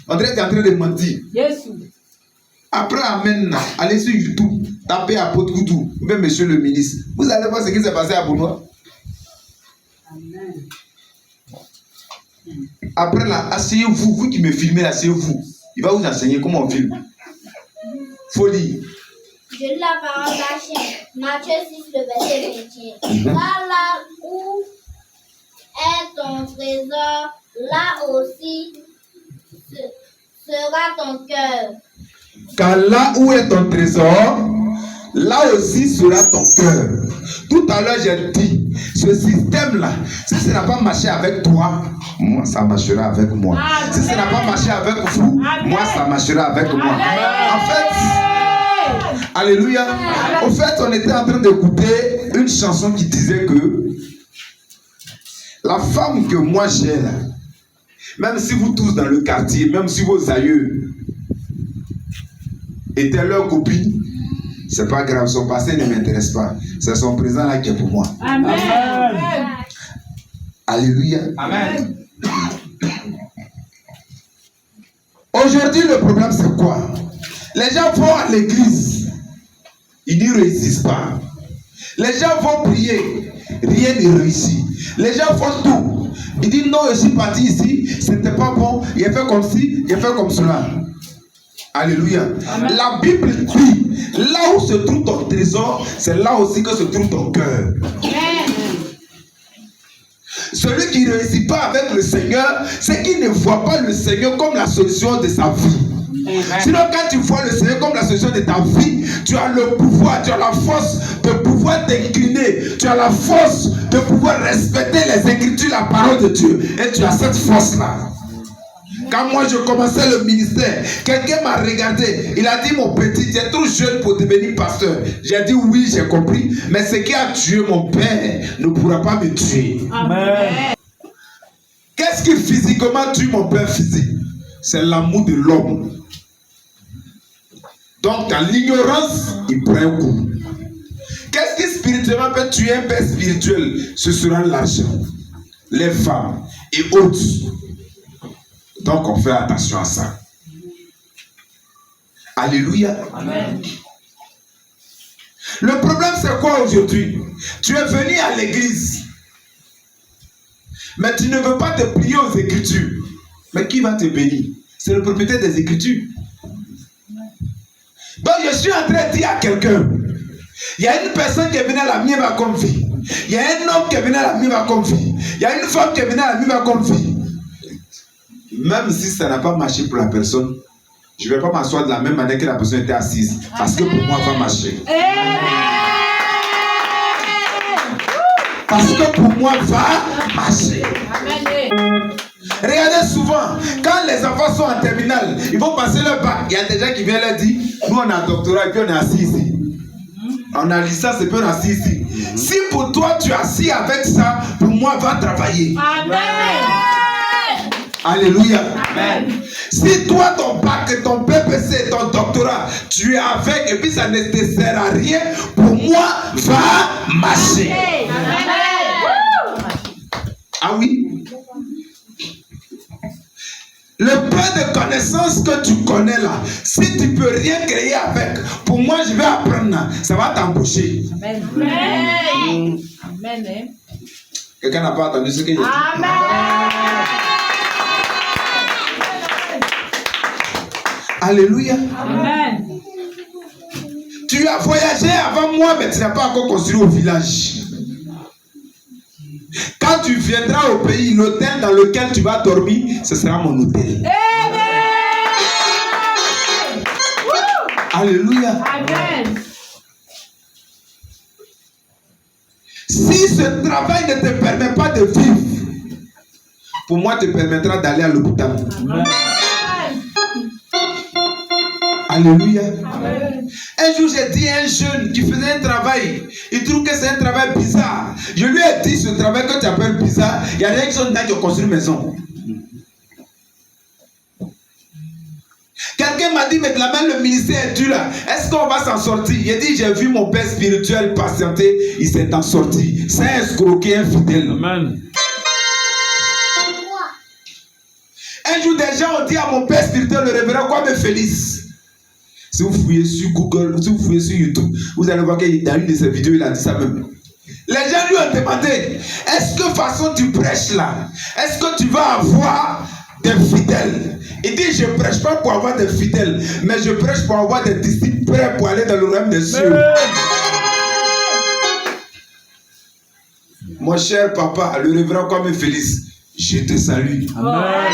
On dirait que tu es en train de mentir. Yes. Après, amen, allez sur YouTube, tapez apôtre Goudou, ou même monsieur le ministre. Vous allez voir ce qui s'est passé à Bounois. Amen. Après là, asseyez-vous, vous qui me filmez, asseyez-vous. Il va vous enseigner comment on filme. Folie. Je lis la parole d'Hachem. Matthieu 6, le verset 21. Là où est ton trésor, là aussi sera ton cœur. Car là où est ton trésor, là aussi sera ton cœur. Tout à l'heure, j'ai dit, ce système-là, si ça n'a pas marché avec toi, moi, ça marchera avec moi. Amen. Si ça n'a pas marché avec vous, amen, moi, ça marchera avec moi. Amen. En fait, alléluia. Amen. Au fait, on était en train d'écouter une chanson qui disait que la femme que moi j'ai là, même si vous tous dans le quartier, même si vos aïeux étaient leurs copines, c'est pas grave, son passé ne m'intéresse pas. C'est son présent là qui est pour moi. Amen. Amen. Alléluia. Amen. Aujourd'hui, le problème c'est quoi? Les gens vont à l'église, ils n'y réussissent pas. Les gens vont prier, rien ne réussit. Les gens font tout. Ils disent non, je suis parti ici, c'était pas bon, il a fait comme ci, il a fait comme cela. Alléluia. Amen. La Bible dit, là où se trouve ton trésor, c'est là aussi que se trouve ton cœur. Amen. Celui qui ne réussit pas avec le Seigneur, c'est qu'il ne voit pas le Seigneur comme la solution de sa vie. Amen. Sinon, quand tu vois le Seigneur comme la solution de ta vie, tu as le pouvoir, tu as la force de pouvoir t'incliner, tu as la force de pouvoir respecter les Écritures, la parole de Dieu. Et tu as cette force-là. Quand moi je commençais le ministère, quelqu'un m'a regardé, il a dit mon petit, tu es trop jeune pour devenir pasteur. J'ai dit oui, j'ai compris, mais ce qui a tué mon père ne pourra pas me tuer. Amen. Qu'est-ce qui physiquement tue mon père physique? C'est l'amour de l'homme. Donc dans l'ignorance, il prend un coup. Qu'est-ce qui spirituellement peut tuer un père spirituel? Ce sera l'argent, les femmes et autres. Donc on fait attention à ça. Alléluia. Amen. Le problème c'est quoi aujourd'hui? Tu es venu à l'église, mais tu ne veux pas te plier aux Écritures. Mais qui va te bénir? C'est le propriétaire des Écritures. Donc je suis en train de dire à quelqu'un, il y a une personne qui est venue à la mienne comme fille. Il y a un homme qui est venu à la mienne comme fille. Il y a une femme qui est venue à la mienne comme fille. Même si ça n'a pas marché pour la personne, je ne vais pas m'asseoir de la même manière que la personne était assise. Parce que pour moi, ça va marcher. Parce que pour moi, ça va marcher. Regardez souvent, quand les enfants sont en terminale, ils vont passer leur bac. Il y a des gens qui viennent leur dire, nous on a un doctorat et puis on est assis ici. On a licence et puis on est assis ici. Si pour toi tu es assis avec ça, pour moi, va travailler. Amen. Alléluia. Amen. Si toi, ton bac, ton PPC, ton doctorat, tu es avec et puis ça ne te sert à rien, pour moi, va marcher. Amen. Ah oui? Le peu de connaissances que tu connais là, si tu ne peux rien créer avec, pour moi, je vais apprendre, ça va t'embaucher. Amen. Amen. Amen. Quelqu'un n'a pas entendu ce que j'ai dit? Amen. Alléluia. Amen. Tu as voyagé avant moi, mais tu n'as pas encore construit au village. Quand tu viendras au pays, l'hôtel dans lequel tu vas dormir, ce sera mon hôtel. Amen. Alléluia. Amen. Si ce travail ne te permet pas de vivre, pour moi, te permettra d'aller à l'hôpital. Amen. Alléluia. Amen. Un jour, j'ai dit à un jeune qui faisait un travail, il trouve que c'est un travail bizarre. Je lui ai dit, ce travail que tu appelles bizarre, il y a des gens qui sont dedans qui ont construit une maison. Quelqu'un m'a dit, mais de la main, le ministère est dur là. Est-ce qu'on va s'en sortir? Il dit, j'ai vu mon père spirituel patienter, il s'est en sorti. C'est un escroquer infidèle. Amen. Un jour, des gens ont dit à mon père spirituel, le révérend Kwame Félix. Si vous fouillez sur Google, si vous fouillez sur YouTube, vous allez voir qu'il dans une de ses vidéos, il a dit ça même. Les gens lui ont demandé, est-ce que façon tu prêches là, est-ce que tu vas avoir des fidèles? Il dit, je ne prêche pas pour avoir des fidèles, mais je prêche pour avoir des disciples prêts pour aller dans le royaume des cieux. Mon cher papa, le révérend Kwame Félix, je te salue. Amen.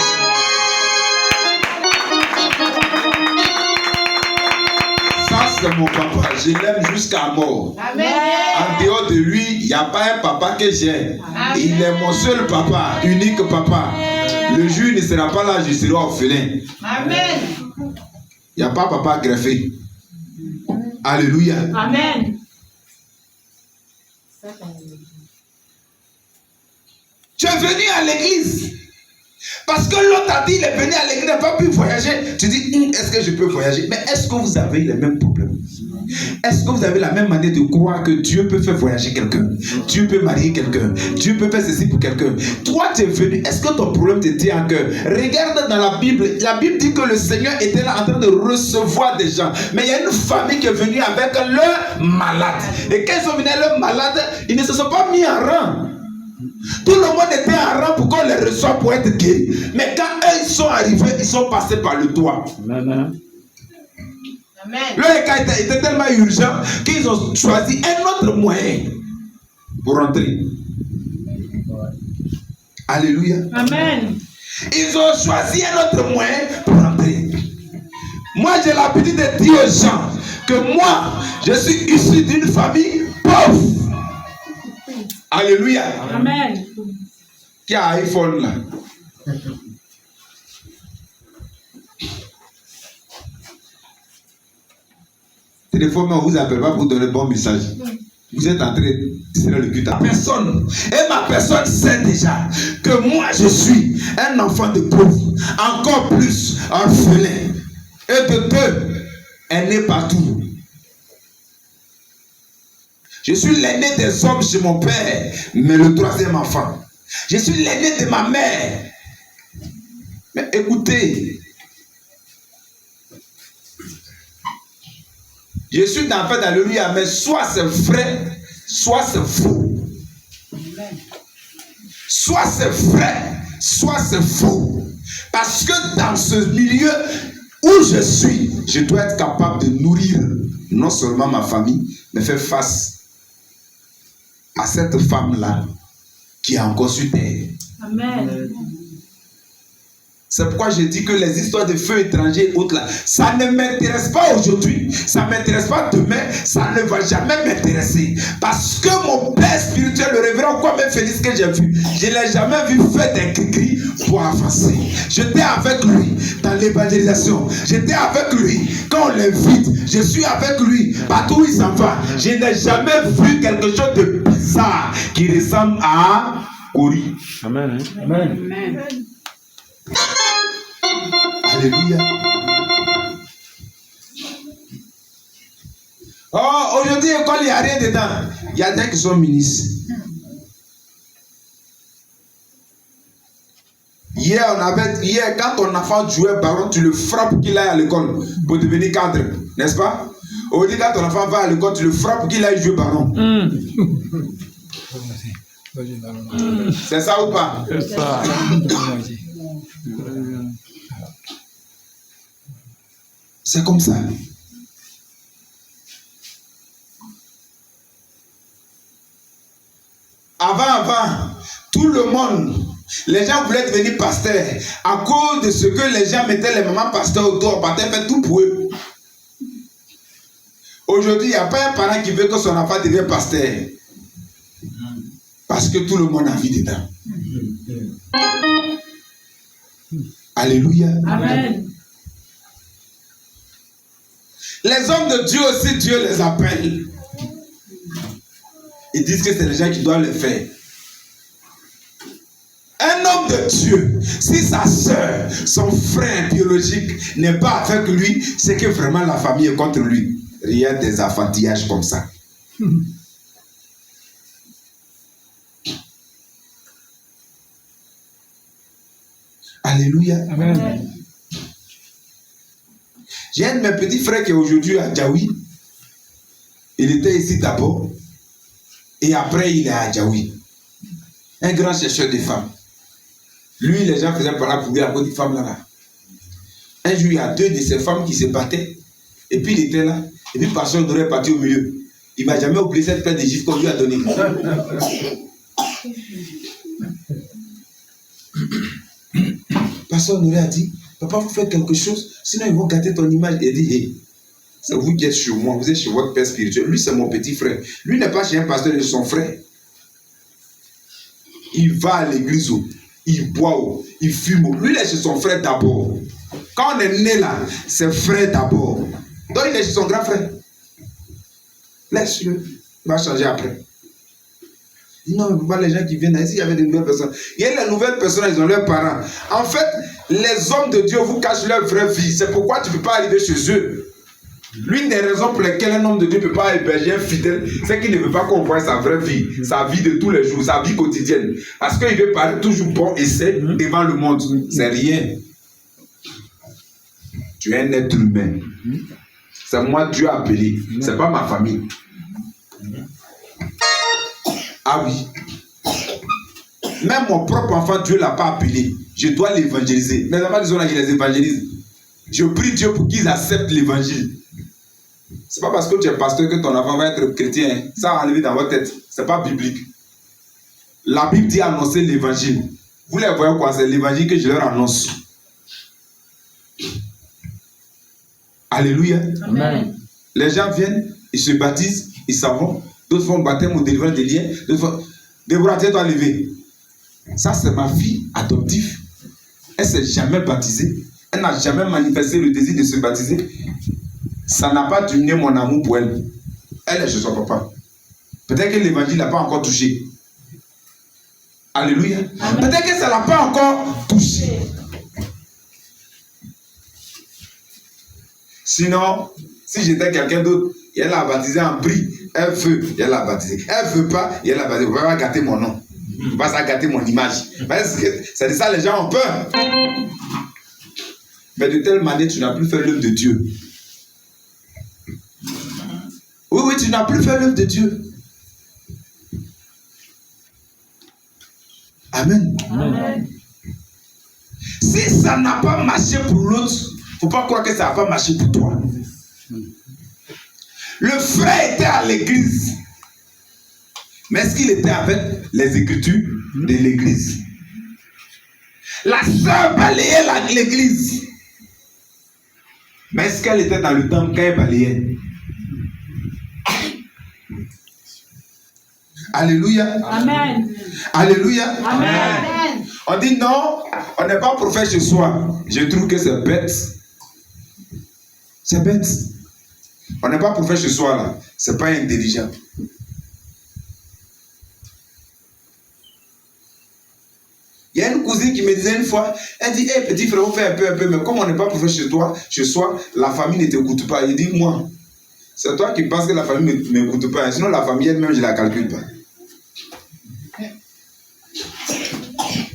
Ça, c'est mon papa. Je l'aime jusqu'à mort. Amen. En dehors de lui, il n'y a pas un papa que j'ai. Il est mon seul papa, unique papa. Le jour il ne sera pas là, je serai orphelin. Amen. Il n'y a pas papa greffé. Alléluia. Amen. Tu es venu à l'église. Parce que l'autre a dit, il est venu à l'église, il n'a pas pu voyager. Tu dis, est-ce que je peux voyager? Mais est-ce que vous avez les mêmes problèmes? Est-ce que vous avez la même manière de croire que Dieu peut faire voyager quelqu'un? Dieu peut marier quelqu'un? Dieu peut faire ceci pour quelqu'un? Toi, tu es venu, est-ce que ton problème te tient à cœur? Regarde dans la Bible dit que le Seigneur était là en train de recevoir des gens. Mais il y a une famille qui est venue avec leur malade. Et quand ils sont venus avec leur malade, ils ne se sont pas mis en rang. Tout le monde était en rang pour qu'on les reçoive pour être guéris. Mais quand eux ils sont arrivés, ils sont passés par le toit. Amen. Le cas était tellement urgent qu'ils ont choisi un autre moyen pour rentrer. Alléluia. Amen. Ils ont choisi un autre moyen pour rentrer. Moi, j'ai l'habitude de dire aux gens que moi, je suis issu d'une famille pauvre. Alléluia. Amen. Qui a un iPhone là? Téléphone, on vous appelle pas pour donner bon message. Vous êtes en train de tirer le cul à personne. Et ma personne sait déjà que moi je suis un enfant de pauvre, encore plus orphelin. Et de deux, elle n'est partout. Je suis l'aîné des hommes chez mon père, mais le troisième enfant. Je suis l'aîné de ma mère. Mais écoutez, je suis dans fait d'alléluia, mais soit c'est vrai, soit c'est faux. Soit c'est vrai, soit c'est faux. Parce que dans ce milieu où je suis, je dois être capable de nourrir non seulement ma famille, mais faire face à cette femme-là qui a encore su terre. Amen. C'est pourquoi je dis que les histoires de feux étrangers et autres là, ça ne m'intéresse pas aujourd'hui, ça ne m'intéresse pas demain, ça ne va jamais m'intéresser. Parce que mon père spirituel, le révérend Kwame Félix que j'ai vu, je ne l'ai jamais vu faire des cris pour avancer. J'étais avec lui dans l'évangélisation, j'étais avec lui quand on l'invite, je suis avec lui partout où il s'en va. Je n'ai jamais vu quelque chose de bizarre qui ressemble à Cori. Amen. Amen. Amen. Alléluia. Oh, aujourd'hui, école, il n'y a rien dedans. Il y a des qui sont ministres. Hier, quand ton enfant jouait ballon, tu le frappes qu'il aille à l'école pour devenir cadre, n'est-ce pas? Aujourd'hui, quand ton enfant va à l'école, tu le frappes qu'il aille jouer ballon. C'est ça ou pas? C'est ça. C'est comme ça. Avant, tout le monde, les gens voulaient devenir pasteurs. À cause de ce que les gens mettaient les mamans pasteurs autour, partaient faire tout pour eux. Aujourd'hui, il n'y a pas un parent qui veut que son enfant devienne pasteur. Parce que tout le monde a envie dedans. Alléluia. Amen. Les hommes de Dieu aussi, Dieu les appelle. Ils disent que c'est les gens qui doivent le faire. Un homme de Dieu, si sa soeur, son frère biologique n'est pas avec lui, c'est que vraiment la famille est contre lui. Rien des affantillages comme ça. Alléluia. Amen. J'ai un de mes petits frères qui est aujourd'hui à Djaoui. Il était ici d'abord. Et après, il est à Djaoui. Un grand chercheur de femmes. Lui, les gens faisaient par là pour lui à cause des femmes là. Un jour, il y a 2 de ces femmes qui se battaient. Et puis, il était là. Et puis, personne n'aurait parti au milieu. Il ne m'a jamais oublié cette paire de gifles qu'on lui a donnée. Personne n'aurait dit, papa, vous faites quelque chose, sinon ils vont gâter ton image. Il dit, hey, c'est vous qui êtes chez moi, vous êtes chez votre père spirituel. Lui, c'est mon petit frère. Lui n'est pas chez un pasteur, il est son frère. Il va à l'église, il boit, il fume. Lui, il est chez son frère d'abord. Quand on est né là, c'est frère d'abord. Donc, il est chez son grand frère. Laisse-le, il va changer après. Non, pas les gens qui viennent ici, il y avait de nouvelles personnes. Il y a les nouvelles personnes, ils ont leurs parents. En fait, les hommes de Dieu vous cachent leur vraie vie. C'est pourquoi tu ne peux pas arriver chez eux. L'une des raisons pour lesquelles un homme de Dieu ne peut pas héberger un fidèle, c'est qu'il ne veut pas qu'on voie sa vraie vie, sa vie de tous les jours, sa vie quotidienne. Parce qu'il veut paraître toujours bon et sain devant le monde. C'est rien. Tu es un être humain. C'est moi Dieu a appelé. C'est pas ma famille. Ah oui. Même mon propre enfant, Dieu ne l'a pas appelé. Je dois l'évangéliser. Mais avant, disons là, je les évangélise. Je prie Dieu pour qu'ils acceptent l'évangile. C'est pas parce que tu es pasteur que ton enfant va être chrétien. Ça va enlever dans votre tête. C'est pas biblique. La Bible dit annoncer l'évangile. Vous les voyez quoi? C'est l'évangile que je leur annonce. Alléluia. Amen. Les gens viennent, ils se baptisent, ils s'en vont. D'autres font baptême ou délivrance des liens. D'autres font... Déborah, tiens-toi lever. Ça, c'est ma fille adoptive. Elle ne s'est jamais baptisée. Elle n'a jamais manifesté le désir de se baptiser. Ça n'a pas diminué mon amour pour elle. Elle est chez son papa. Peut-être que l'évangile n'a pas encore touché. Alléluia. Peut-être que ça n'a pas encore touché. Sinon, si j'étais quelqu'un d'autre, elle l'a baptisé en prix. Elle veut, elle l'a baptisé. Elle ne veut pas, elle l'a baptisé. Vous ne pouvez pas gâter mon nom. Vous ne pouvez pas gâter mon image. C'est de ça les gens ont peur. Mais de telle manière, tu n'as plus fait l'œuvre de Dieu. Oui, tu n'as plus fait l'œuvre de Dieu. Amen. Amen. Si ça n'a pas marché pour l'autre, il ne faut pas croire que ça n'a pas marché pour toi. Le frère était à l'église. Mais est-ce qu'il était avec les écritures de l'église? La sœur balayait l'église. Mais est-ce qu'elle était dans le temple quand elle balayait? Alléluia. Amen. Alléluia. Amen. On dit non, on n'est pas prophète chez soi. Je trouve que c'est bête. C'est bête. On n'est pas prophète chez soi là. C'est pas intelligent. Il y a une cousine qui me disait une fois, elle dit, hey, petit frère, on fait un peu, mais comme on n'est pas prophète chez soi, la famille ne t'écoute pas. Il dit, moi, c'est toi qui penses que la famille ne m'écoute pas. Sinon, la famille elle-même, je ne la calcule pas.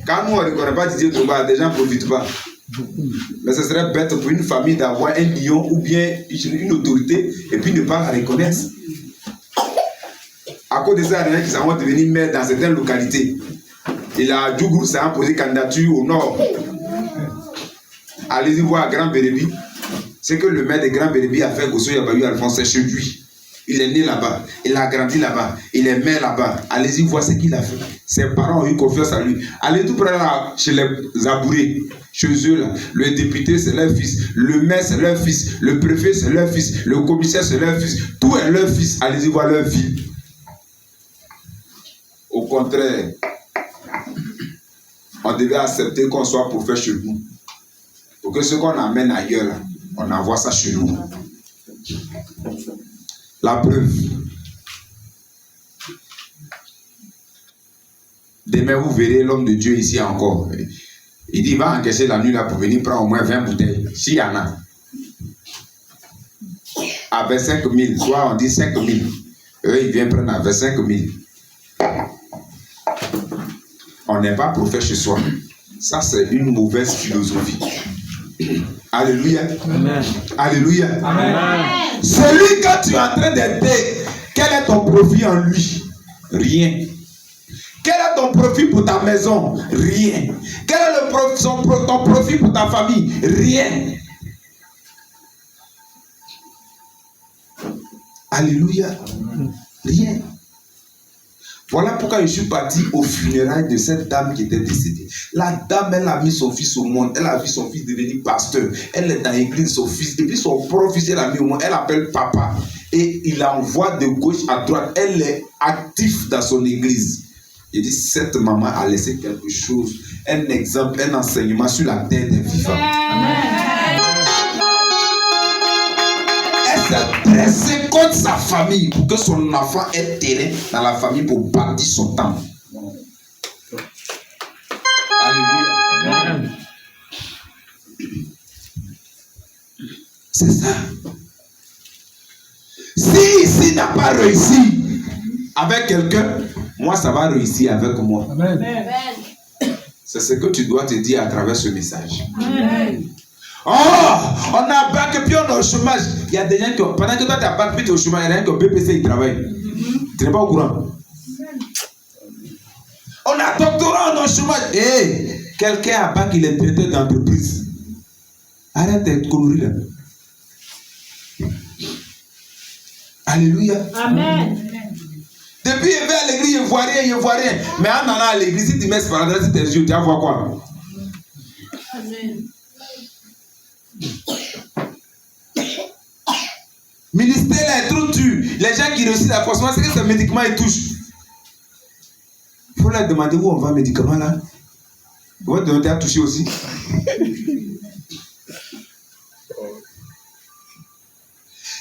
Quand nous, on ne reconnaît pas Didier Toba, des gens ne profitent pas. Mais ce serait bête pour une famille d'avoir un lion ou bien une autorité et puis ne pas la reconnaître. À cause de ça, il y en a qui vont devenir maire dans certaines localités. Et là, Djougou s'est posé candidature au nord. Allez-y voir Grand Bérébi. C'est que le maire de Grand Bérébi a fait Gosso Yabayou Alphonse, c'est chez lui. Il est né là-bas, il a grandi là-bas, il est maire là-bas. Allez-y voir ce qu'il a fait. Ses parents ont eu confiance en lui. Allez tout près là, chez les Zabourés, chez eux là. Le député c'est leur fils, le maire c'est leur fils, le préfet c'est leur fils, le commissaire c'est leur fils. Tout est leur fils. Allez-y voir leur vie. Au contraire, on devait accepter qu'on soit prophète chez nous. Pour que ce qu'on amène ailleurs, là, on envoie ça chez nous. La preuve. Demain, vous verrez l'homme de Dieu ici encore. Il dit, il va encaisser la nuit là pour venir prendre au moins 20 bouteilles. S'il y en a. À 25 000. Soit on dit 5 000. Eux, ils viennent prendre à 25 000. On n'est pas prophète chez soi. Ça, c'est une mauvaise philosophie. Alléluia. Amen. Alléluia. Amen. Celui que tu es en train d'aider, quel est ton profit en lui? Rien. Quel est ton profit pour ta maison? Rien. Quel est ton profit pour ta famille? Rien. Alléluia. Rien. Voilà pourquoi je suis parti aux funérailles de cette dame qui était décédée. La dame, elle a mis son fils au monde. Elle a vu son fils devenir pasteur. Elle est dans l'église, son fils. Et puis son propre fils, elle a mis au monde. Elle appelle papa. Et il envoie de gauche à droite. Elle est active dans son église. Il dit, cette maman a laissé quelque chose. Un exemple, un enseignement sur la terre des vivants. Elle s'est dressée contre sa famille pour que son enfant ait terrain dans la famille pour bâtir son temple. Alléluia. C'est ça. Si ici n'a pas réussi avec quelqu'un, moi ça va réussir avec moi. Amen. C'est ce que tu dois te dire à travers ce message. Amen. Oh, on a bac et puis on est au chômage. Il y a des gens qui ont, pendant que toi tu as bac puis tu es au chômage, il y a des gens qui ont BPC, ils travaillent. Tu n'es pas au courant. On a doctorat, on est au chômage. Hey, quelqu'un a bac, il est directeur d'entreprise. Arrête tes conneries là. Alléluia. Amen. Depuis il va à l'église, il ne voit rien, il ne voit rien. Mais en allant à l'église, si tu mets ce paradis sur tes yeux, tu vas voir quoi? Amen. Ministère là est trop dur. Les gens qui réussissent la force, c'est que ce médicament ils touchent. Il faut leur demander où on va, médicament là. On va demander à toucher aussi.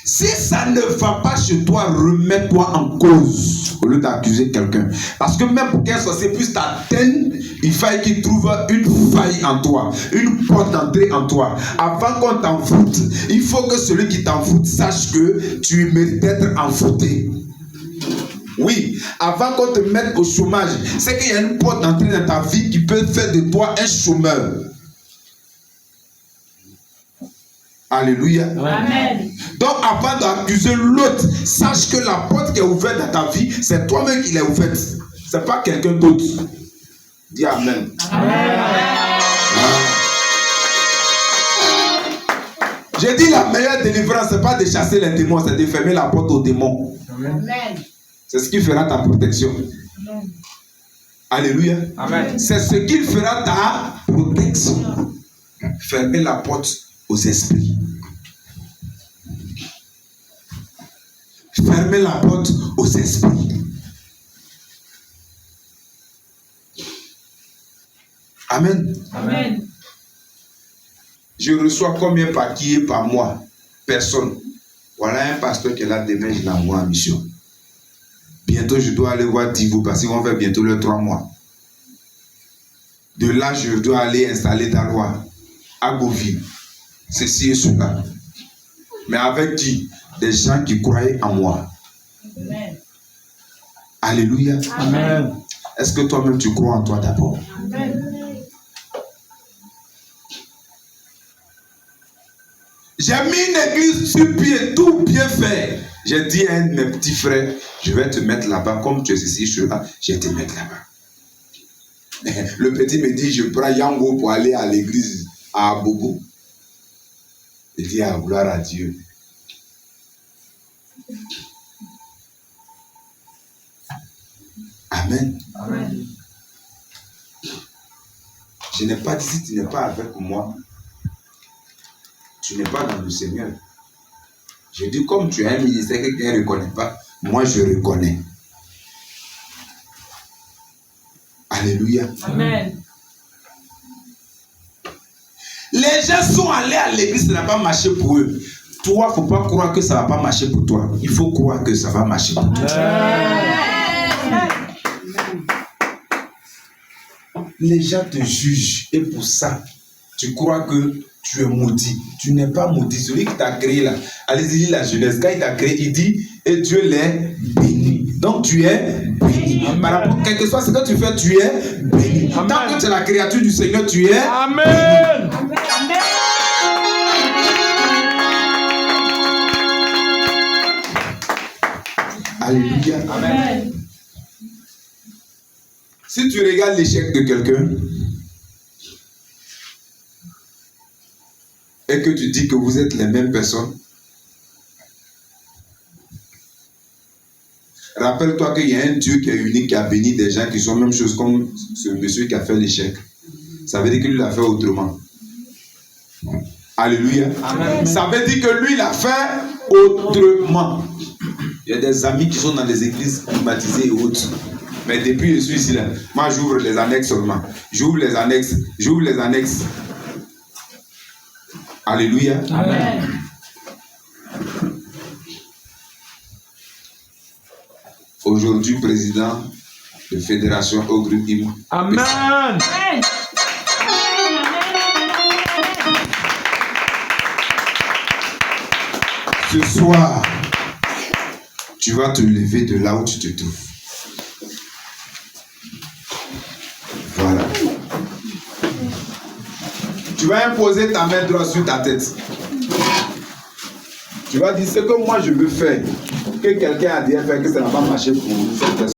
Si ça ne va pas chez toi, remets-toi en cause au lieu d'accuser quelqu'un. Parce que même pour qu'un sorcier puisse t'atteindre, il faut qu'il trouve une faille en toi, une porte d'entrée en toi. Avant qu'on t'envoûte, il faut que celui qui t'envoûte sache que tu mérites d'être envoûté. Oui, avant qu'on te mette au chômage, c'est qu'il y a une porte d'entrée dans ta vie qui peut faire de toi un chômeur. Alléluia. Amen. Donc avant d'accuser l'autre, sache que la porte qui est ouverte dans ta vie, c'est toi-même qui l'as ouverte. Ce n'est pas quelqu'un d'autre. Dis Amen. J'ai dit la meilleure délivrance, ce n'est pas de chasser les démons, c'est de fermer la porte aux démons. Amen. C'est ce qui fera ta protection. Amen. Alléluia. Amen. C'est ce qui fera ta protection. Fermer la porte aux esprits. Fermez la porte aux esprits. Amen. Amen. Je reçois combien paquets par mois? Personne. Voilà un pasteur qui est là demain, je l'envoie en mission. Bientôt, je dois aller voir Divo parce qu'ils vont faire bientôt les 3 mois. De là, je dois aller installer Dalois à Goville. Ceci et cela. Mais avec qui? Des gens qui croyaient en moi. Amen. Alléluia. Amen. Est-ce que toi-même tu crois en toi d'abord? Amen. J'ai mis une église sur pied, tout bien fait. J'ai dit à un de mes petits frères, je vais te mettre là-bas, comme tu es ici, je vais te mettre là-bas. Le petit me dit, je prends Yango pour aller à l'église à Abobo. Je dis, ah, gloire à Dieu. Amen. Amen. Je n'ai pas dit, si tu n'es pas avec moi, tu n'es pas dans le Seigneur. Je dis, comme tu as un ministère que quelqu'un ne reconnaît pas, moi je reconnais. Alléluia. Amen. Les gens sont allés à l'église, ça n'a pas marché pour eux. Toi, il ne faut pas croire que ça ne va pas marcher pour toi. Il faut croire que ça va marcher pour toi. Les gens te jugent et pour ça, tu crois que tu es maudit. Tu n'es pas maudit. Celui qui t'a créé là, allez-y, lis la Genèse. Quand il t'a créé, il dit, et Dieu l'est béni. Donc tu es béni. Par rapport, quel que soit ce que tu fais, tu es béni. Tant que tu es la créature du Seigneur, tu es Amen. béni. Amen. Alléluia. Amen. Si tu regardes l'échec de quelqu'un et que tu dis que vous êtes les mêmes personnes, rappelle-toi qu'il y a un Dieu qui est unique, qui a béni des gens qui sont la même chose comme ce monsieur qui a fait l'échec. Ça veut dire qu'il l'a fait autrement. Alléluia. Amen. Ça veut dire que lui l'a fait autrement. Il y a des amis qui sont dans des églises climatisées et autres. Mais depuis je suis ici là, moi j'ouvre les annexes seulement. J'ouvre les annexes. Alléluia. Amen. Aujourd'hui, président de Fédération au groupe IMO. Amen. Amen. Ce soir, tu vas te lever de là où tu te trouves. Voilà. Tu vas imposer ta main droite sur ta tête. Tu vas dire ce que moi je veux faire, que quelqu'un a déjà fait, que ça n'a pas marché pour cette personne.